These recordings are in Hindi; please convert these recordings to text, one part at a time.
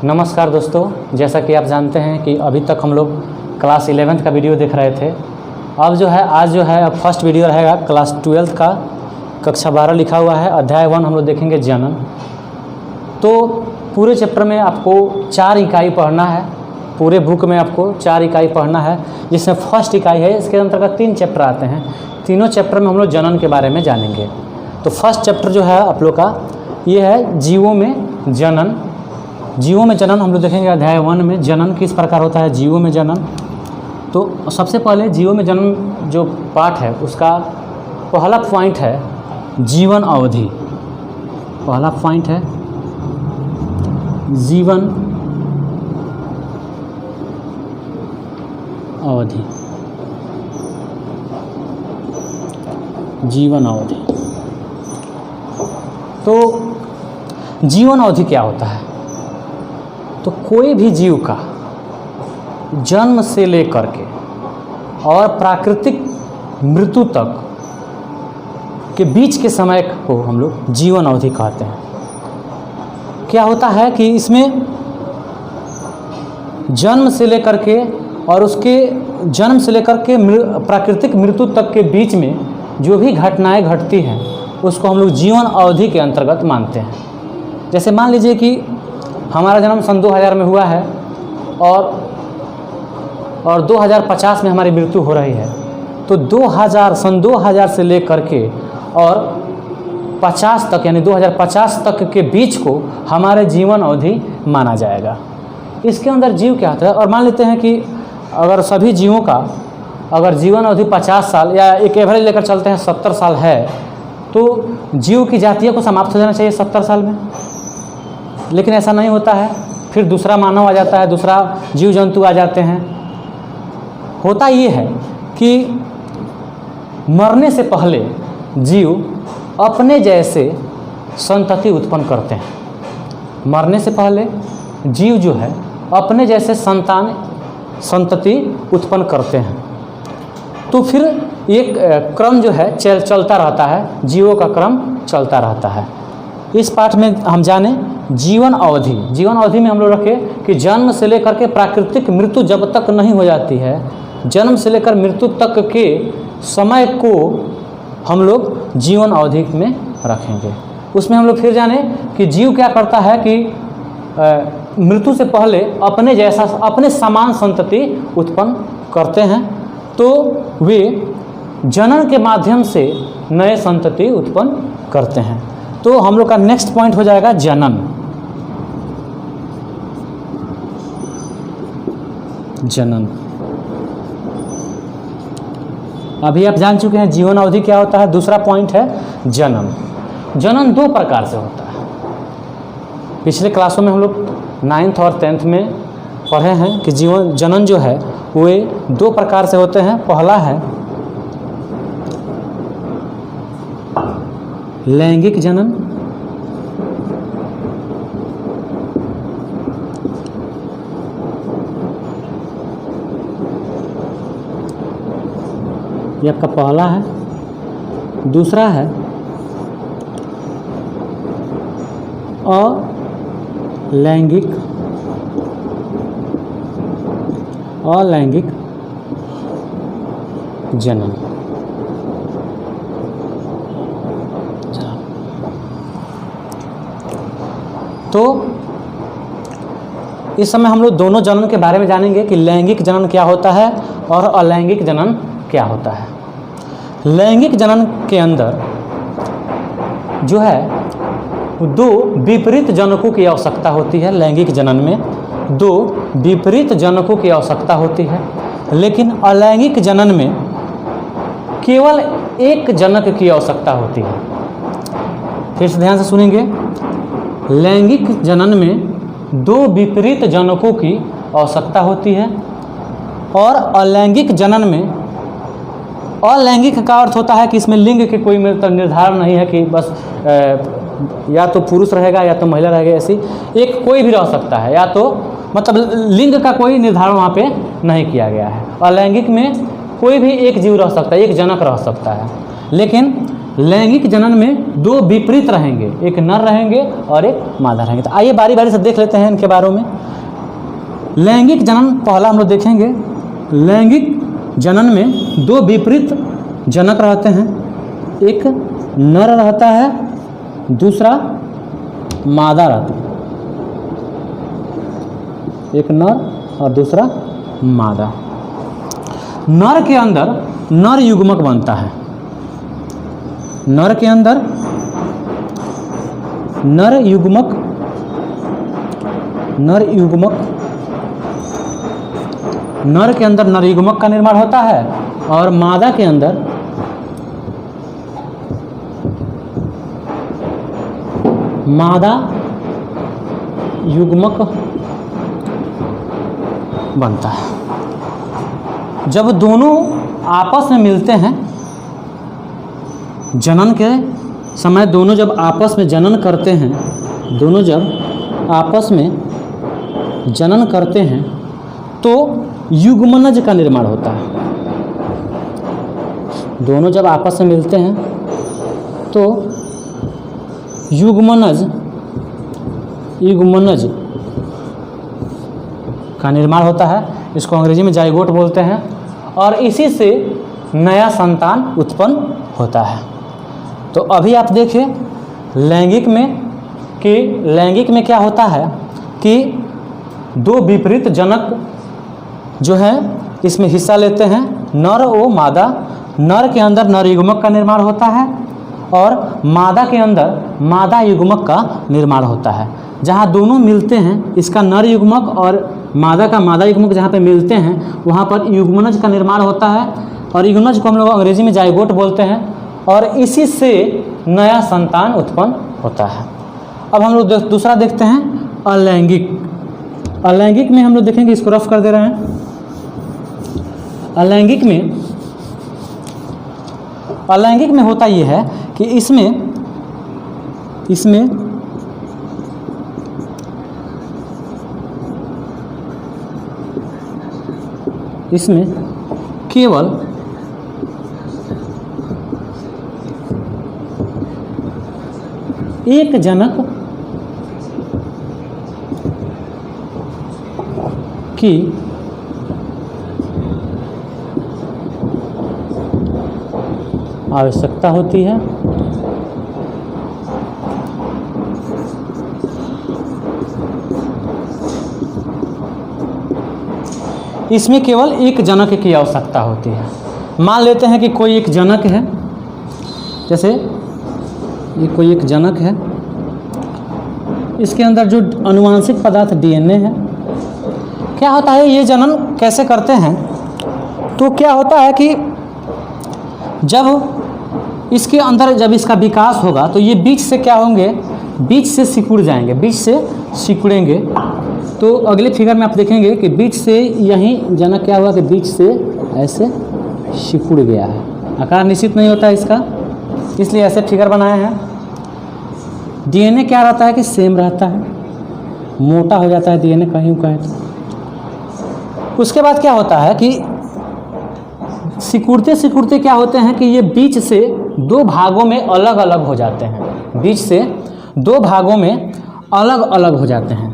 नमस्कार दोस्तों, जैसा कि आप जानते हैं कि अभी तक हम लोग क्लास 11th का वीडियो देख रहे थे। अब जो है आज जो है फर्स्ट वीडियो रहेगा क्लास 12th का, कक्षा 12 लिखा हुआ है, अध्याय 1 हम लोग देखेंगे जनन। तो पूरे चैप्टर में आपको 4 इकाई पढ़ना है। पूरे बुक में आपको 4 इकाई पढ़ना है, जिसमें फर्स्ट इकाई है, इसके अंतर्गत 3 चैप्टर आते हैं। तीनों चैप्टर में हम लोग जनन के बारे में जानेंगे। तो फर्स्ट चैप्टर जो है आप लोग का ये है जीवों में जनन। जीवों में जनन हम लोग देखेंगे अध्याय 1 में जनन किस प्रकार होता है, जीवों में जनन। तो सबसे पहले जीवों में जनन जो पाठ है उसका पहला पॉइंट है जीवन अवधि। पहला पॉइंट है जीवन अवधि। जीवन अवधि। तो जीवन अवधि क्या होता है? तो कोई भी जीव का जन्म से लेकर के और प्राकृतिक मृत्यु तक के बीच के समय को हम लोग जीवन अवधि कहते हैं। क्या होता है कि इसमें जन्म से लेकर के और उसके जन्म से लेकर के प्राकृतिक मृत्यु तक के बीच में जो भी घटनाएं घटती हैं उसको हम लोग जीवन अवधि के अंतर्गत मानते हैं। जैसे मान लीजिए कि हमारा जन्म सन 2000 में हुआ है और 2050 में हमारी मृत्यु हो रही है। तो सन 2000 से लेकर के और 50 तक यानी 2050 तक के बीच को हमारे जीवन अवधि माना जाएगा। इसके अंदर जीव क्या होता है, और मान लेते हैं कि अगर सभी जीवों का अगर जीवन अवधि 50 साल या एक एवरेज लेकर चलते हैं 70 साल है, तो जीव की जातियों को समाप्त हो जाना चाहिए 70 साल में। लेकिन ऐसा नहीं होता है, फिर दूसरा मानव आ जाता है, दूसरा जीव जंतु आ जाते हैं। होता ये है कि मरने से पहले जीव अपने जैसे संतति उत्पन्न करते हैं। मरने से पहले जीव जो है अपने जैसे संतति उत्पन्न करते हैं। तो फिर एक क्रम जो है चलता रहता है, जीवों का क्रम चलता रहता है। इस पाठ में हम जाने जीवन अवधि। जीवन अवधि में हम लोग रखें कि जन्म से लेकर के प्राकृतिक मृत्यु जब तक नहीं हो जाती है, जन्म से लेकर मृत्यु तक के समय को हम लोग जीवन अवधि में रखेंगे। उसमें हम लोग फिर जाने कि जीव क्या करता है कि मृत्यु से पहले अपने जैसा अपने समान संतति उत्पन्न करते हैं। तो वे जनन के माध्यम से नए संतति उत्पन्न करते हैं। तो हम लोग का नेक्स्ट पॉइंट हो जाएगा जनन। जनन अभी आप जान चुके हैं जीवन अवधि क्या होता है। दूसरा पॉइंट है जनन। जनन 2 प्रकार से होता है। पिछले क्लासों में हम लोग 9th और 10th में पढ़े हैं कि जनन जो है वे 2 प्रकार से होते हैं। पहला है लैंगिक जनन। ये आपका पहला है। दूसरा है अलैंगिक जनन। तो इस समय हम लोग दोनों जनन के बारे में जानेंगे कि लैंगिक जनन क्या होता है और अलैंगिक जनन क्या होता है। लैंगिक जनन के अंदर जो है 2 विपरीत जनकों की आवश्यकता होती है। लैंगिक जनन में 2 विपरीत जनकों की आवश्यकता होती है। लेकिन अलैंगिक जनन में केवल एक जनक की आवश्यकता होती है। फिर से ध्यान से सुनेंगे। लैंगिक जनन में 2 विपरीत जनकों की आवश्यकता होती है और अलैंगिक जनन में अलैंगिक का अर्थ होता है कि इसमें लिंग के कोई निर्धारण नहीं है कि बस या तो पुरुष रहेगा या तो महिला रहेगी। ऐसी एक कोई भी रह सकता है, या तो मतलब लिंग का कोई निर्धारण वहाँ पे नहीं किया गया है। अलैंगिक में कोई भी एक जीव रह सकता है, एक जनक रह सकता है। लेकिन लैंगिक जनन में दो विपरीत रहेंगे, एक नर रहेंगे और एक मादा रहेंगे। तो आइए बारी बारी से देख लेते हैं इनके बारे में। लैंगिक जनन पहला हम लोग देखेंगे। लैंगिक जनन में दो विपरीत जनक रहते हैं, एक नर रहता है, दूसरा मादा रहता है। एक नर और दूसरा मादा। नर के अंदर नर युग्मक बनता है, नर के अंदर नर युग्मक नर के अंदर नर युग्मक का निर्माण होता है और मादा के अंदर मादा युग्मक बनता है। जब दोनों आपस में मिलते हैं, जनन के समय दोनों जब आपस में जनन करते हैं, दोनों जब आपस में जनन करते हैं तो युग्मनज का निर्माण होता है। दोनों जब आपस में मिलते हैं तो युग्मनज का निर्माण होता है। इसको अंग्रेजी में जाइगोट बोलते हैं और इसी से नया संतान उत्पन्न होता है। तो अभी आप देखिए लैंगिक में क्या होता है कि दो विपरीत जनक जो है इसमें हिस्सा लेते हैं, नर और मादा। नर के अंदर नर युग्मक का निर्माण होता है और मादा के अंदर मादा युग्मक का निर्माण होता है। जहाँ दोनों मिलते हैं, इसका नर युग्मक और मादा का मादा युग्मक जहाँ पे मिलते हैं वहाँ पर युग्मनज का निर्माण होता है और युग्मनज को हम लोग अंग्रेजी में जाइगोट बोलते हैं और इसी से नया संतान उत्पन्न होता है। अब हम लोग दूसरा देखते हैं अलैंगिक। अलैंगिक में हम लोग देखेंगे, इसको रफ कर दे रहे हैं। अलैंगिक में होता ये है कि इसमें केवल एक जनक की आवश्यकता होती है। इसमें केवल एक जनक की आवश्यकता होती है। मान लेते हैं कि कोई एक जनक है, जैसे ये कोई एक जनक है, इसके अंदर जो आनुवांशिक पदार्थ डीएनए है, क्या होता है ये जनन कैसे करते हैं? तो क्या होता है कि जब इसके अंदर जब इसका विकास होगा तो ये बीच से क्या होंगे, बीच से सिकुड़ जाएंगे, बीच से सिकुड़ेंगे। तो अगले फिगर में आप देखेंगे कि बीच से यहीं जनक क्या हुआ कि बीच से ऐसे सिकुड़ गया है। आकार निश्चित नहीं होता है इसका, इसलिए ऐसे फिगर बनाए हैं। डीएनए क्या रहता है कि सेम रहता है, मोटा हो जाता है डीएनए कहीं कहीं। तो उसके बाद क्या होता है कि सिकुड़ते सिकुड़ते क्या होते हैं कि ये बीच से दो भागों में अलग अलग हो जाते हैं, बीच से दो भागों में अलग अलग हो जाते हैं।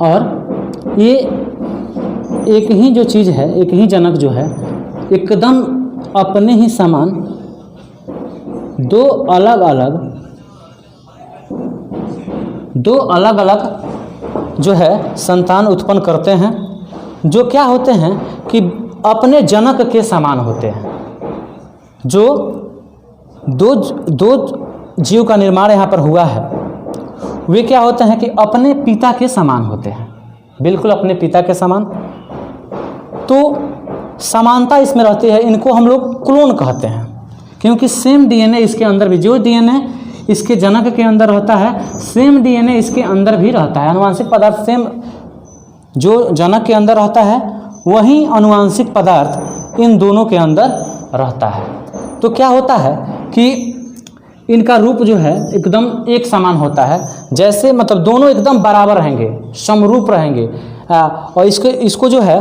और ये एक ही जो चीज़ है, एक ही जनक जो है एकदम अपने ही समान दो अलग अलग जो है संतान उत्पन्न करते हैं, जो क्या होते हैं कि अपने जनक के समान होते हैं। जो दो जीव का निर्माण यहाँ पर हुआ है वे क्या होते हैं कि अपने पिता के समान होते हैं, बिल्कुल अपने पिता के समान। तो समानता इसमें रहती है, इनको हम लोग क्लोन कहते हैं, क्योंकि सेम डीएनए इसके अंदर भी, जो डीएनए इसके जनक के अंदर रहता है सेम डीएनए इसके अंदर भी रहता है। आनुवांशिक पदार्थ सेम जो जनक के अंदर रहता है वही आनुवांशिक पदार्थ इन दोनों के अंदर रहता है। तो क्या होता है कि इनका रूप जो है एकदम एक समान होता है, जैसे मतलब दोनों एकदम बराबर रहेंगे, समरूप रहेंगे। और इसको जो है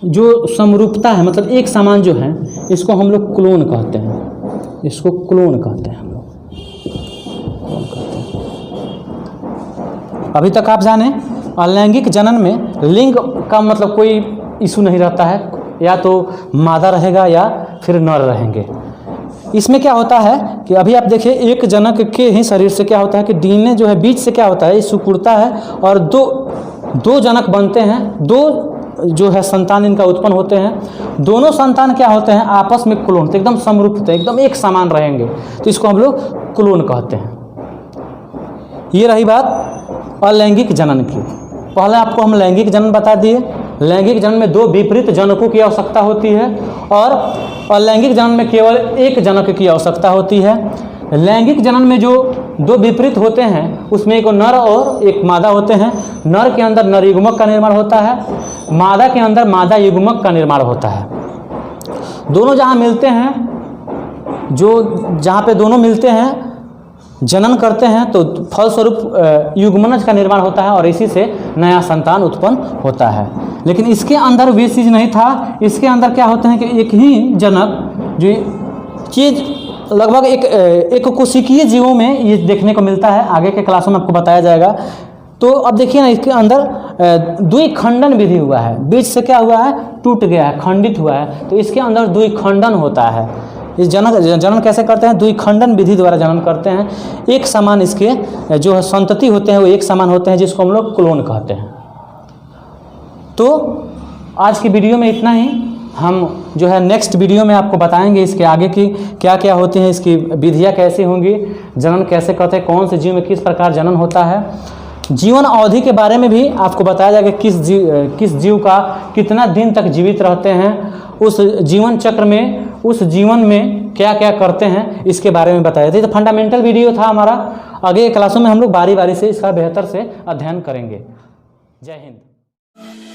जो समरूपता है मतलब एक समान जो है, इसको हम लोग क्लोन कहते हैं। इसको क्लोन कहते हैं हम लोग, क्लोन कहते हैं। अभी तक आप जाने अलैंगिक जनन में लिंग का मतलब कोई इशू नहीं रहता है, या तो मादा रहेगा या फिर नर रहेंगे। इसमें क्या होता है कि अभी आप देखिए एक जनक के ही शरीर से क्या होता है कि डीएनए जो है बीच से क्या होता है सिकुड़ता है और दो जनक बनते हैं, दो जो है संतान इनका उत्पन्न होते हैं। दोनों संतान क्या होते हैं आपस में क्लोन, तो एकदम समरूप होते हैं, एकदम एक समान रहेंगे, तो इसको हम लोग क्लोन कहते हैं। ये रही बात अलैंगिक जनन की। पहले आपको हम लैंगिक जनन बता दिए। लैंगिक जनन में दो विपरीत जनकों की आवश्यकता होती है और अलैंगिक जनन में केवल एक जनक की आवश्यकता होती है। लैंगिक जनन में जो दो विपरीत होते हैं उसमें एक नर और एक मादा होते हैं। नर के अंदर नर युग्मक का निर्माण होता है, मादा के अंदर मादा युग्मक का निर्माण होता है। दोनों जहाँ मिलते हैं, जहाँ पे दोनों मिलते हैं जनन करते हैं, तो फलस्वरूप युग्मनज का निर्माण होता है और इसी से नया संतान उत्पन्न होता है। लेकिन इसके अंदर वे चीज़ नहीं था। इसके अंदर क्या होते हैं कि एक ही जनक जो चीज़ लगभग एक कोशिकीय जीवों में ये देखने को मिलता है। आगे के क्लासों में आपको बताया जाएगा। तो अब देखिए ना, इसके अंदर द्विखंडन विधि हुआ है, बीच से क्या हुआ है टूट गया है, खंडित हुआ है, तो इसके अंदर द्विखंडन होता है। इस जनन कैसे करते हैं, द्विखंडन विधि द्वारा जनन करते हैं। एक समान इसके जो संतति होते हैं वो एक समान होते हैं, जिसको हम लोग क्लोन कहते हैं। तो आज की वीडियो में इतना ही। हम जो है नेक्स्ट वीडियो में आपको बताएंगे इसके आगे की क्या क्या होती हैं, इसकी विधियाँ कैसी होंगी, जनन कैसे करते हैं, कौन से जीव में किस प्रकार जनन होता है, जीवन अवधि के बारे में भी आपको बताया जाएगा, किस जीव का कितना दिन तक जीवित रहते हैं, उस जीवन चक्र में उस जीवन में क्या क्या करते हैं, इसके बारे में बताया था। तो फंडामेंटल वीडियो था हमारा। आगे क्लासों में हम लोग बारी बारी से इसका बेहतर से अध्ययन करेंगे। जय हिंद।